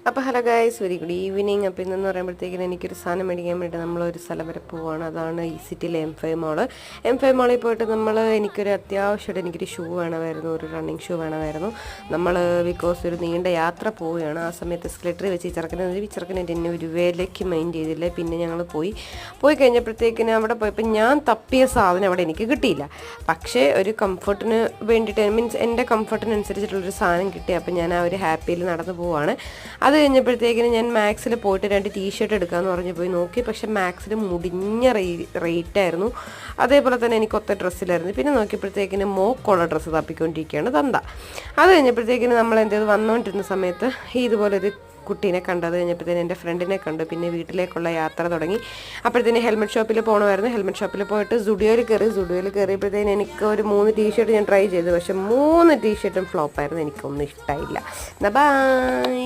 അപ്പോൾ hello guys, very good evening. അപ്പോൾ ഇന്നെന്ന് പറയുമ്പോഴത്തേക്കിനും എനിക്കൊരു സാധനം മേടിക്കാൻ വേണ്ടി നമ്മളൊരു സ്ഥലം വരെ പോവുകയാണ്. അതാണ് ഈ സിറ്റിയിലെ M5 മോള്. M5 മോളിൽ പോയിട്ട് എനിക്കൊരു അത്യാവശ്യമായിട്ട് എനിക്കൊരു ഷൂ വേണമായിരുന്നു, ഒരു റണ്ണിങ് ഷൂ വേണമായിരുന്നു. നമ്മൾ ബിക്കോസ് ഒരു നീണ്ട യാത്ര പോവുകയാണ്. ആ സമയത്ത് സ്കെട്ടറി വെച്ച് ഈ ചെറുക്കനെ എന്നെ ഒരു വിലയ്ക്ക് മൈൻഡ് ചെയ്തില്ല. പിന്നെ ഞങ്ങൾ പോയി കഴിഞ്ഞപ്പോഴത്തേക്കിനും അവിടെ പോയപ്പോൾ ഞാൻ തപ്പിയ സാധനം അവിടെ എനിക്ക് കിട്ടിയില്ല. പക്ഷേ ഒരു കംഫർട്ടിന് വേണ്ടിയിട്ട് മീൻസ് എൻ്റെ കംഫർട്ടിനനുസരിച്ചിട്ടുള്ളൊരു സാധനം കിട്ടി. അപ്പോൾ ഞാൻ ആ ഒരു ഹാപ്പിയിൽ നടന്നു പോവുകയാണ്. അത് കഴിഞ്ഞപ്പോഴത്തേക്കിനും ഞാൻ മാക്സിൽ പോയിട്ട് 2 ടീഷർട്ട് എടുക്കാമെന്ന് പറഞ്ഞ് പോയി നോക്കി. പക്ഷേ മാക്സിൽ മുടിഞ്ഞ റേറ്റായിരുന്നു. അതേപോലെ തന്നെ എനിക്ക് ഒത്ത ഡ്രസ്സിലായിരുന്നു. പിന്നെ നോക്കിയപ്പോഴത്തേക്കിനും മോക്കുള്ള ഡ്രസ്സ് തപ്പിക്കൊണ്ടിരിക്കുകയാണ് തന്ത. അത് കഴിഞ്ഞപ്പോഴത്തേക്കിനും നമ്മൾ എന്തെയ്ത് വന്നുകൊണ്ടിരുന്ന സമയത്ത് ഇതുപോലൊരു കുട്ടീനെ കണ്ടത് കഴിഞ്ഞപ്പോഴത്തേനും എൻ്റെ ഫ്രണ്ടിനെ കണ്ടു. പിന്നെ വീട്ടിലേക്കുള്ള യാത്ര തുടങ്ങി. അപ്പോഴത്തേന് ഹെൽമെറ്റ് ഷോപ്പിൽ പോകണമായിരുന്നു. ഹെൽമെറ്റ് ഷോപ്പിൽ പോയിട്ട് സുഡിയോയിൽ കയറിയപ്പോഴത്തേന് എനിക്ക് ഒരു 3 ടീഷർട്ട് ഞാൻ ട്രൈ ചെയ്തു. പക്ഷേ 3 ടീഷർട്ടും ഫ്ലോപ്പായിരുന്നു. എനിക്കൊന്നും ഇഷ്ടമായില്ല. ബൈ.